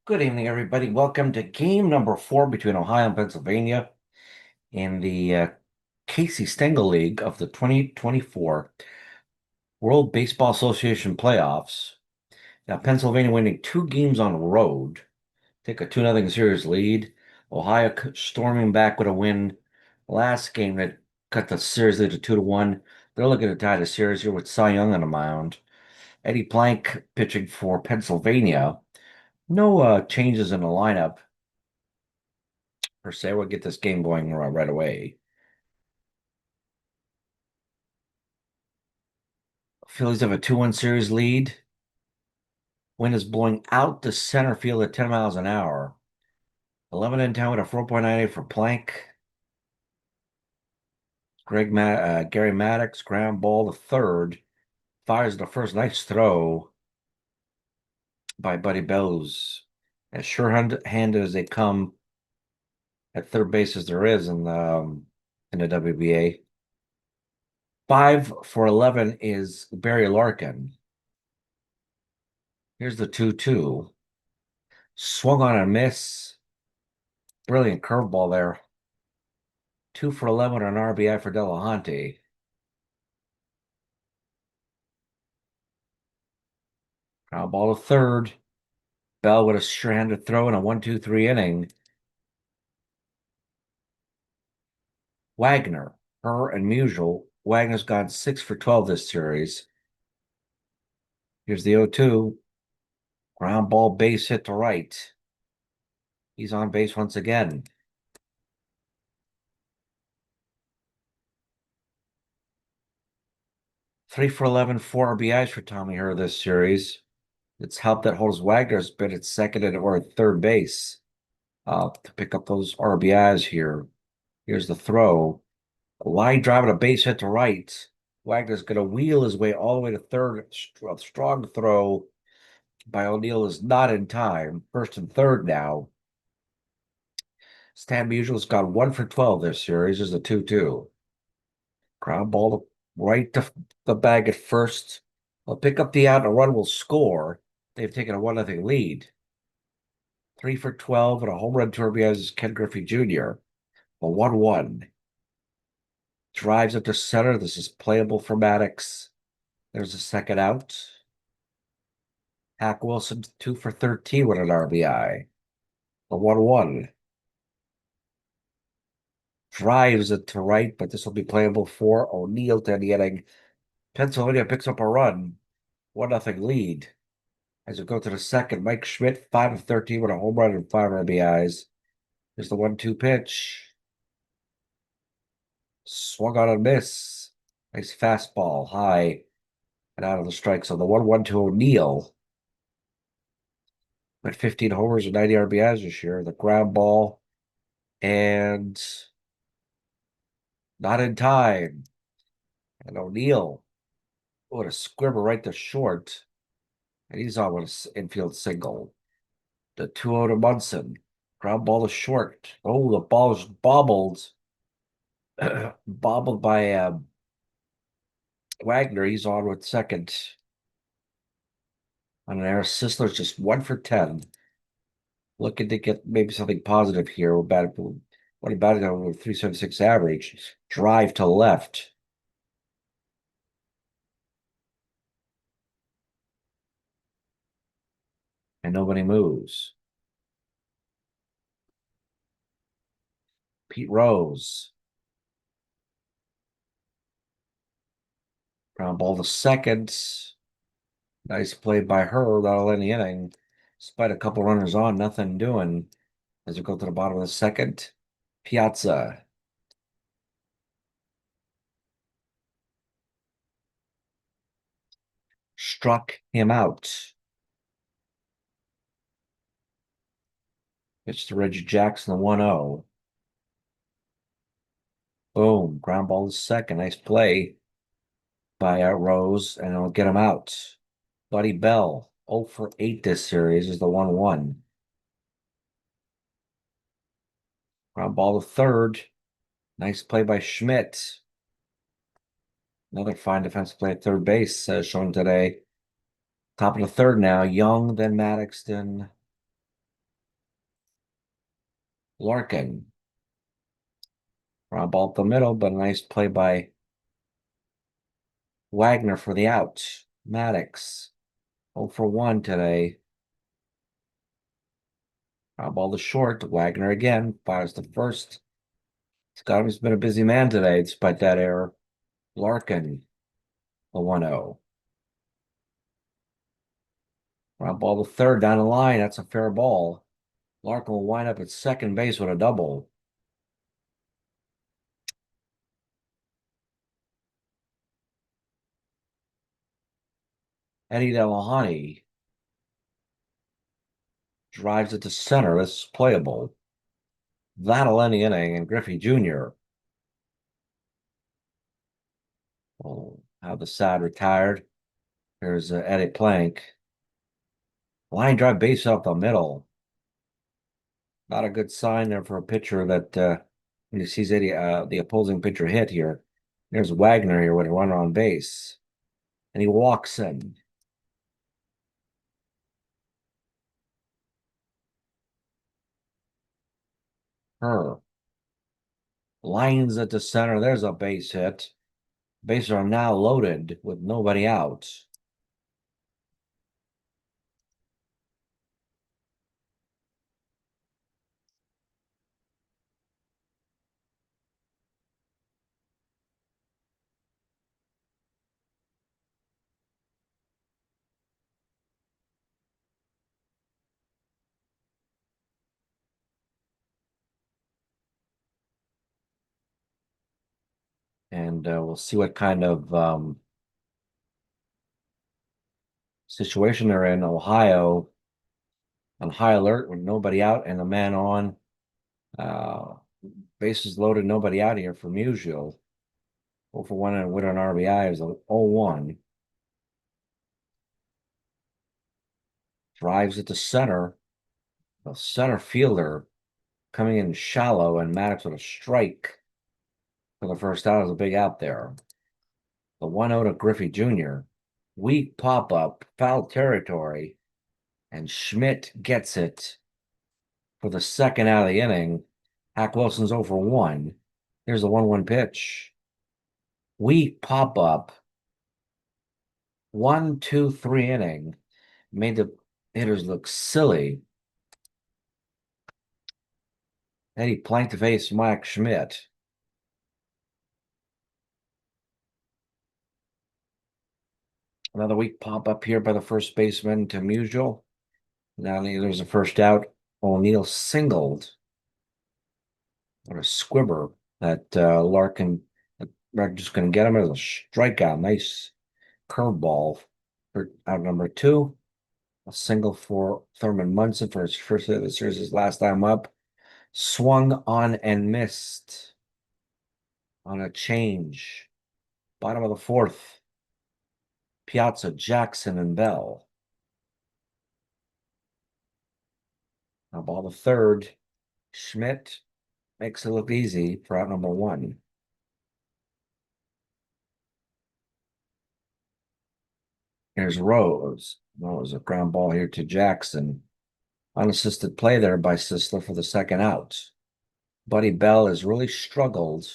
Good evening, everybody. Welcome to game number 4 between Ohio and Pennsylvania in the Casey Stengel League of the 2024 World Baseball Association playoffs. Now, Pennsylvania winning 2 games on the road, take a 2-0 series lead. Ohio storming back with a win last game that cut the series lead to 2-1. They're looking to tie the series here with Cy Young on the mound. Eddie Plank pitching for Pennsylvania. No changes in the lineup per se. We'll get this game going right away. Phillies have a 2-1 series lead. Wind is blowing out to center field at 10 miles an hour. 11 in 10 with a 4.98 for Plank. Gary Maddox, ground ball to third. Fires the first. Nice throw by Buddy Bellows. As sure-handed as they come at third base as there is in the WBA. 5 for 11 is Barry Larkin. Here's the 2-2. Swung on a miss. Brilliant curveball there. 2 for 11 on RBI for Delahunty. Ground ball to third. Bell with a sure-handed throw in a 1-2-3 inning. Wagner, her and Musial. Wagner's gone 6 for 12 this series. Here's the 0-2. Ground ball base hit to right. He's on base once again. Three for 11, 4 RBIs for Tommy Herr this series. It's helped that holds Wagner's been at second or third base to pick up those RBIs here. Here's the throw. A line drive and a base hit to right. Wagner's going to wheel his way all the way to third. A strong throw by O'Neill is not in time. First and third now. Stan Musial's got 1 for 12 this series. There's a 2-2. Ground ball right to the bag at first. They'll pick up the out and a run will score. They've taken a 1-0 lead. 3 for 12 and a home run to RBIs Ken Griffey Jr. A 1-1. Drives up to center. This is playable for Maddox. There's a second out. Hack Wilson 2 for 13 with an RBI. A 1-1. Drives it to right, but this will be playable for O'Neill to end the inning. Pennsylvania picks up a run. 1-0 lead. As we go to the second, Mike Schmidt 5 of 13 with a home run and 5 RBIs. Here's the 1-2 pitch. Swung on a miss. Nice fastball, high and out of the strike. So the 1-1 to O'Neill. With 15 homers and 90 RBIs this year. The ground ball and not in time. And O'Neill with a squibber right to short. And he's on with an infield single. The 2-0 to Munson. Ground ball to short. Oh, the ball is bobbled. Bobbled by Wagner. He's on with second. On an error, Sisler's just 1 for 10. Looking to get maybe something positive here. What about it over 376 average? Drive to left. And nobody moves. Pete Rose. Ground ball to second. Nice play by her. That'll end the inning. Despite a couple runners on, nothing doing. As we go to the bottom of the second, Piazza. Struck him out. Pitch to Reggie Jackson, the 1-0. Boom. Ground ball to second. Nice play by Rose, and it'll get him out. Buddy Bell, 0 for 8 this series, is the 1-1. Ground ball to third. Nice play by Schmidt. Another fine defensive play at third base shown today. Top of the third now. Young, then Maddox, then Larkin. Ground ball up the middle, but a nice play by Wagner for the out. Maddox, 0 for 1 today. Ground ball to short. Wagner again fires the first. He's been a busy man today despite that error. Larkin, a 1-0. Ground ball to third down the line. That's a fair ball. Larkin will wind up at second base with a double. Eddie Delahoney drives it to center. This is playable. That'll end the inning, and Griffey Jr. will have the side retired. There's Eddie Plank. Line drive base up the middle. Not a good sign there for a pitcher that when he sees Eddie, the opposing pitcher hit here. There's Wagner here with a runner on base. And he walks in. Her lines it to center. There's a base hit. Bases are now loaded with nobody out. And we'll see what kind of situation they're in. Ohio on high alert with nobody out and a man on. Uh, Bases loaded, nobody out here for Musial. 0 for 1 and with an RBI is a 0-1. Drives it to center. The center fielder coming in shallow, and Maddox with a strike for the first out. Is a big out there. The 1-0 to Griffey Jr. Weak pop up, foul territory, and Schmidt gets it for the second out of the inning. Hack Wilson's 0 for 1. There's a 1-1 pitch. Weak pop up. 1-2-3 inning. Made the hitters look silly. Then he planked the face Mike Schmidt. Another weak pop up here by the first baseman to Musial. Now there's a first out. O'Neill singled. What a squibber that Larkin. We're just going to get him as a strikeout. Nice curveball for out number 2. A single for Thurman Munson for his first hit of the series, his last time up. Swung on and missed on a change. Bottom of the 4th. Piazza, Jackson, and Bell. Now ball the 3rd. Schmidt makes it look easy for out number 1. Here's Rose. Rose, a ground ball here to Jackson. Unassisted play there by Sisler for the second out. Buddy Bell has really struggled.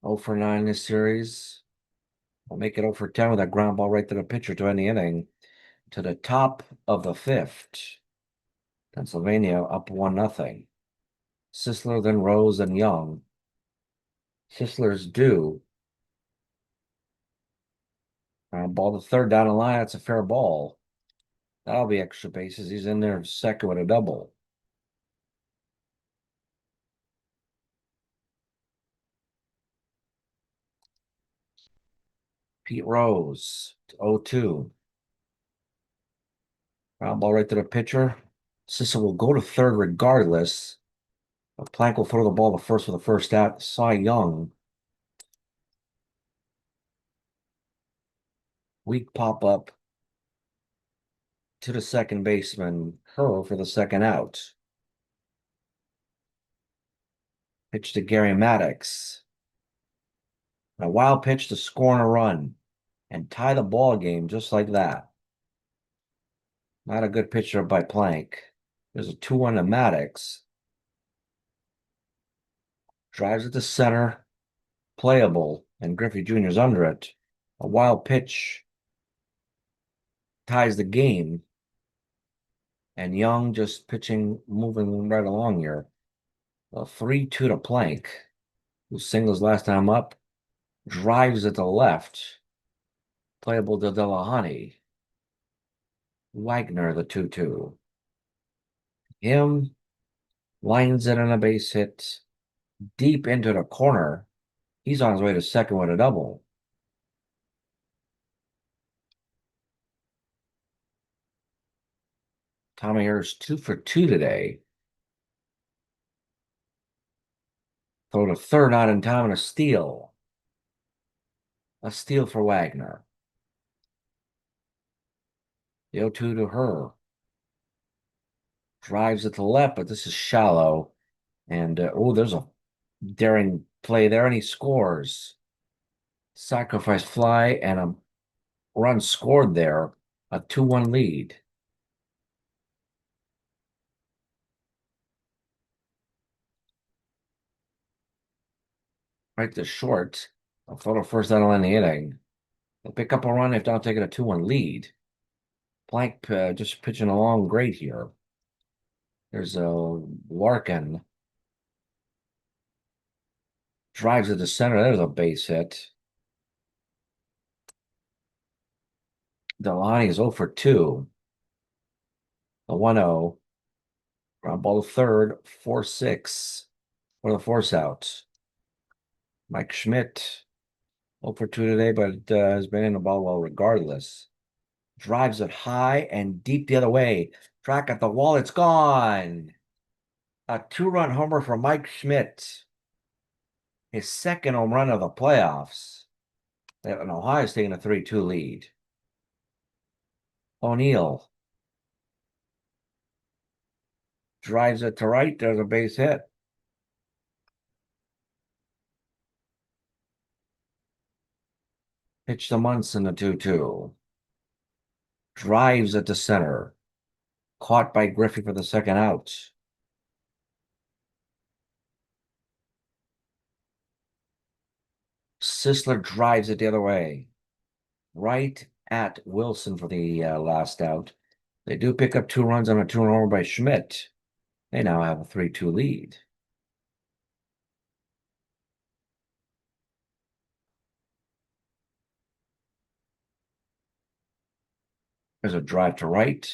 0 for 9 this series. We'll make it 0 for 10 with that ground ball right to the pitcher to end the inning. To the top of the 5th. Pennsylvania up 1-0. Sisler, then Rose, and Young. Sisler's due. Ball the 3rd down the line. That's a fair ball. That'll be extra bases. He's in there second with a double. Pete Rose, 0-2. Ground ball right to the pitcher. Sisler will go to 3rd regardless. But Plank will throw the ball to first for the first out. Cy Young. Weak pop up to the second baseman, Hurl, for the second out. Pitch to Gary Maddox. A wild pitch to score a run and tie the ball game just like that. Not a good pitcher by Plank. There's a 2-1 to Maddox. Drives it to center. Playable. And Griffey Jr.'s under it. A wild pitch ties the game. And Young just pitching, moving right along here. A 3-2 to Plank, who singles last time up. Drives it to left. Playable to Delahunty. Wagner, the 2-2. Him lines it on a base hit deep into the corner. He's on his way to second with a double. Tommy Harris 2 for 2 today. Throw to third out in time and a steal. A steal for Wagner. The 0-2 to her. Drives it to left, but this is shallow. And oh, there's a daring play there, and he scores. Sacrifice fly and a run scored there. A 2-1 lead. Right to short. A photo first out in the inning. They'll pick up a run if not taking a 2-1 lead. Plank just pitching along great here. There's a Larkin. Drives it to center. There's a base hit. Delani is 0 for 2. A 1-0. Ground ball to third. 4-6 for the force out. Mike Schmidt 0 for 2 today, but has been in the ball well regardless. Drives it high and deep the other way. Track at the wall. It's gone. A 2-run homer for Mike Schmidt. His second home run of the playoffs. And Ohio's taking a 3-2 lead. O'Neill drives it to right. There's a base hit. Pitch to Munson, the 2-2. Drives it to center. Caught by Griffey for the second out. Sisler drives it the other way. Right at Wilson for the last out. They do pick up 2 runs on a 2-run homer by Schmidt. They now have a 3-2 lead. There's a drive to right.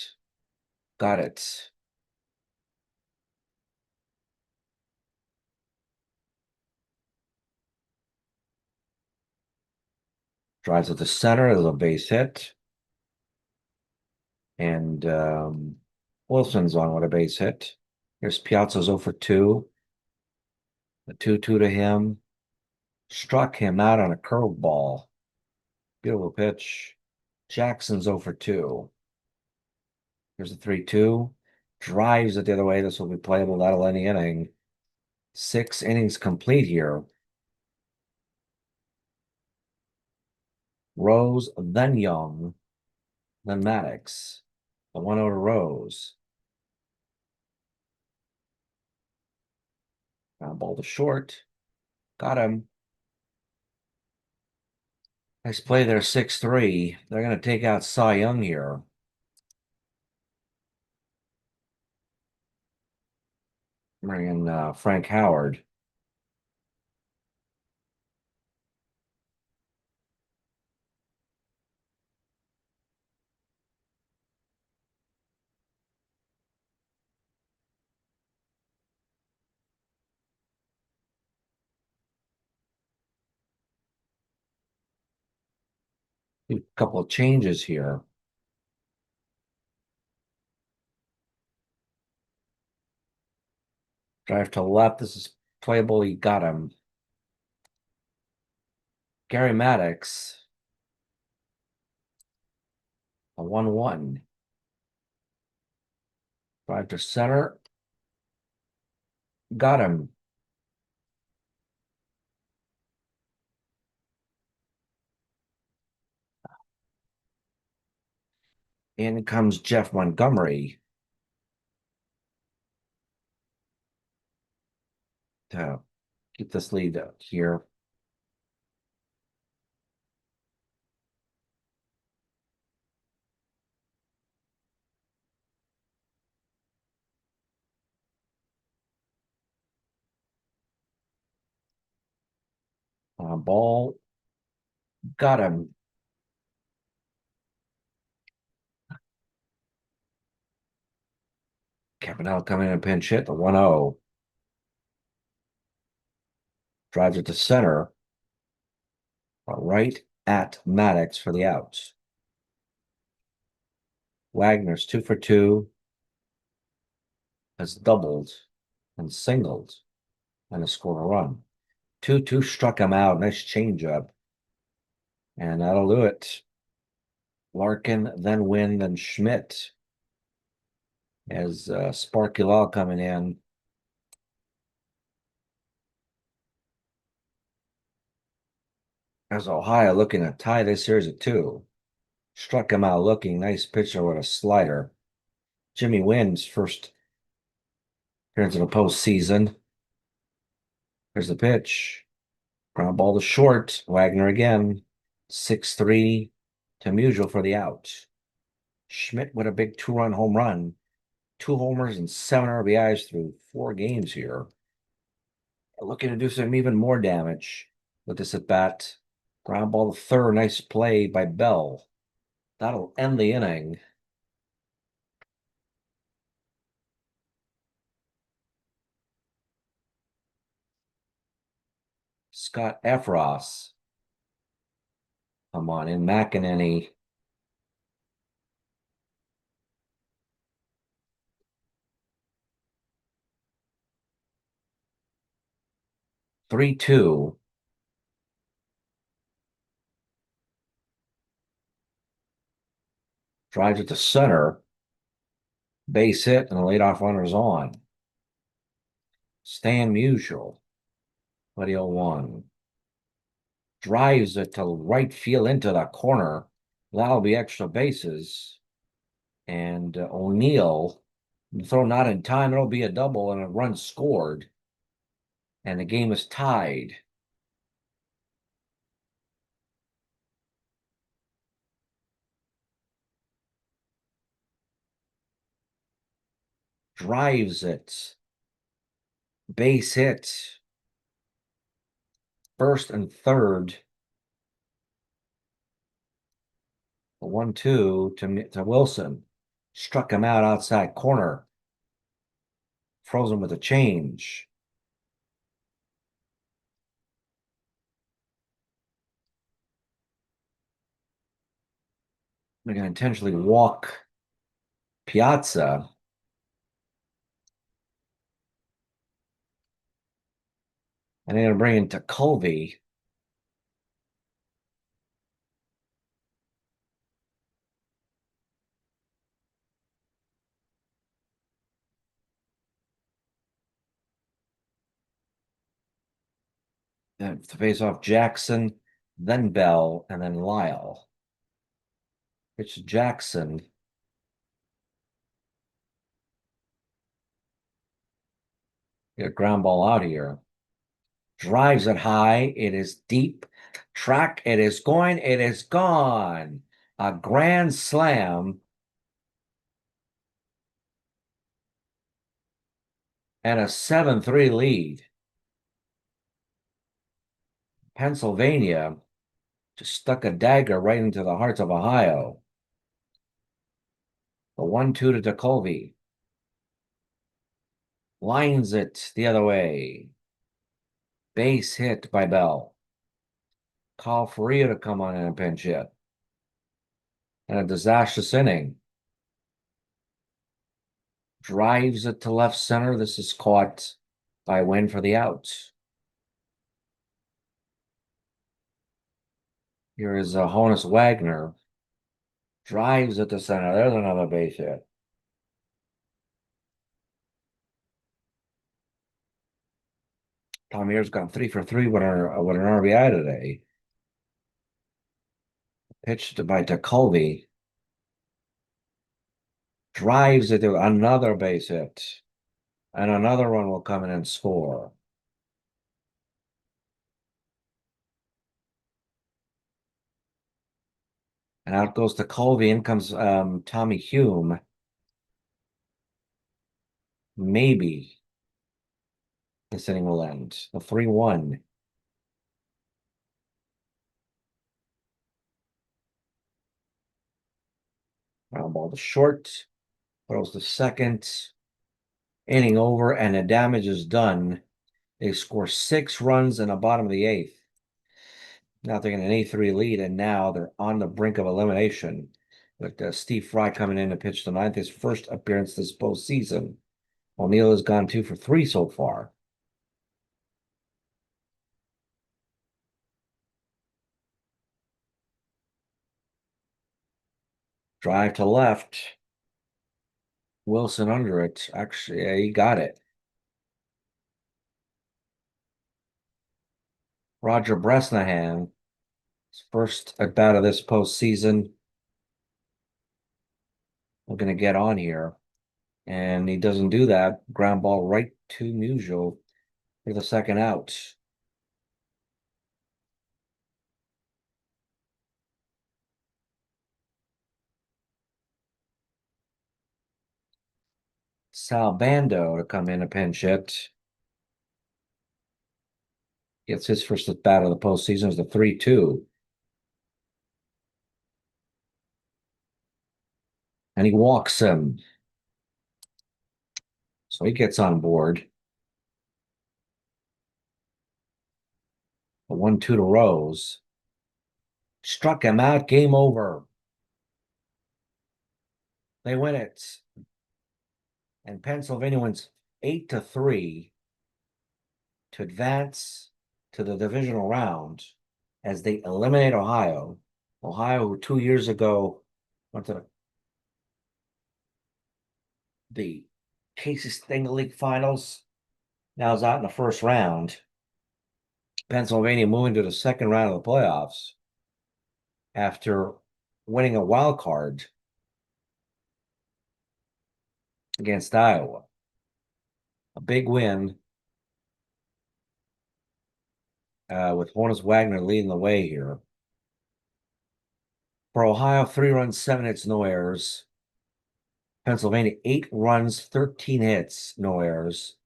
Got it. Drives it to center. There's a base hit. And Wilson's on with a base hit. Here's Piazza's 0 for 2. A 2-2 to him. Struck him out on a curveball. Beautiful pitch. Jackson's 0 for 2. Here's a 3-2. Drives it the other way. This will be playable. That'll end the inning. 6 innings complete here. Rose, then Young, then Maddox. A 1-0 to Rose. Ground ball to short. Got him. Nice play there, 6-3. They're going to take out Cy Young here. Bring in Frank Howard. A couple of changes here. Drive to left. This is playable. He got him. Gary Maddox. A 1-1. Drive to center. Got him. In comes Jeff Montgomery to keep this lead here. Ball got him. Cabanel coming in a pinch hit, the 1-0. Drives it to center, right at Maddox for the outs. Wagner's 2 for 2, has doubled and singled, and has scored a run. 2-2 struck him out. Nice changeup. And that'll do it. Larkin, then Wynn, then Schmidt. As Sparky Law coming in. As Ohio looking to tie this series at 2. Struck him out looking. Nice pitcher with a slider. Jimmy Wynn's first appearance in the postseason. There's the pitch. Ground ball to short. Wagner again. 6-3 to Musial for the out. Schmidt with a big 2-run home run. 2 homers and 7 RBIs through 4 games here. Looking to do some even more damage with this at bat. Ground ball to third. Nice play by Bell. That'll end the inning. Scott Efros. Come on in. McEnany. Three-two. Drives it to center. Base hit and the leadoff runner's on. Stan Musial. 1. Drives it to right field into the corner. That'll be extra bases. And O'Neill, throw not in time, it'll be a double and a run scored. And the game is tied. Drives it. Base hit. First and third. 1-2 to Wilson. Struck him out outside corner. Frozen with a change. They're going to intentionally walk Piazza. And they're going to bring in Colby. Then to face off Jackson, then Bell, and then Lyle. It's Jackson. Get a ground ball out here. Drives it high. It is deep. Track. It is going. It is gone. A grand slam. And a 7-3 lead. Pennsylvania just stuck a dagger right into the hearts of Ohio. The 1-2 to DeColby. Lines it the other way. Base hit by Bell. Call Faria to come on in a pinch hit. And a disastrous inning. Drives it to left center. This is caught by Wynn for the out. Here is Honus Wagner. Drives it to center. There's another base hit. Tom Mears gone 3 for 3 with an RBI today. Pitched by DeColby. drives it to another base hit, and another run will come in and score. And out goes to Colby. In comes Tommy Hume. Maybe this inning will end. The 3-1. Ground ball to short. Throws to second. Inning over, and the damage is done. They score 6 runs in the bottom of the 8th. Now they're in an 8-3 lead, and now they're on the brink of elimination. With Steve Fry coming in to pitch the 9th, his first appearance this postseason. O'Neill has gone 2 for 3 so far. Drive to left. Wilson under it. Actually, yeah, he got it. Roger Bresnahan, his first at bat of this postseason. We're going to get on here. And he doesn't do that. Ground ball right to Musial for the second out. Sal Bando to come in a pinch hit. Gets his first at bat of the postseason as the 3-2. And he walks him. So he gets on board. A 1-2 to Rose. Struck him out. Game over. They win it. And Pennsylvania wins 8-3 to advance to the divisional round as they eliminate Ohio. Ohio, who 2 years ago went to the Casey Stengel League Finals, now is out in the first round. Pennsylvania moving to the second round of the playoffs after winning a wild card against Iowa. A big win with Honus Wagner leading the way here. For Ohio, 3 runs, 7 hits, no errors. Pennsylvania, 8 runs, 13 hits, no errors.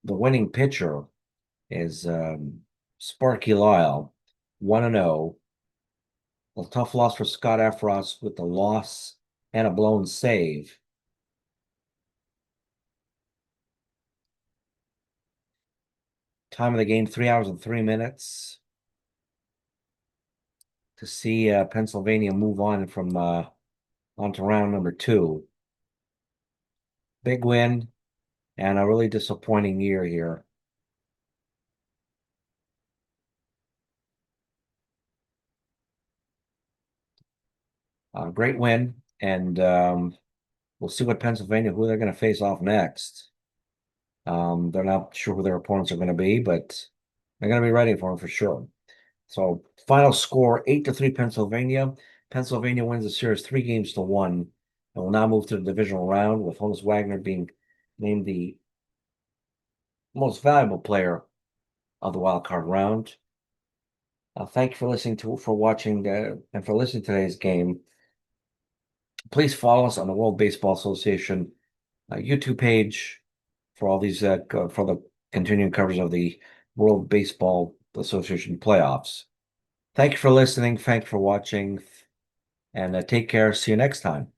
The winning pitcher is Sparky Lyle, 1-0. A tough loss for Scott Efros with the loss and a blown save. Time of the game, 3 hours and 3 minutes. To see Pennsylvania move on from on to round number 2. Big win and a really disappointing year here. Great win, and we'll see what Pennsylvania, who they're going to face off next. They're not sure who their opponents are going to be, but they're going to be ready for them for sure. So final score, 8-3 Pennsylvania. Pennsylvania wins the series 3-1 and will now move to the divisional round with Honus Wagner being named the most valuable player of the wild card round. Thank you for listening for watching and for listening to today's game. Please follow us on the World Baseball Association YouTube page for all these for the continuing coverage of the World Baseball Association playoffs. Thank you for listening. Thank you for watching, and take care. See you next time.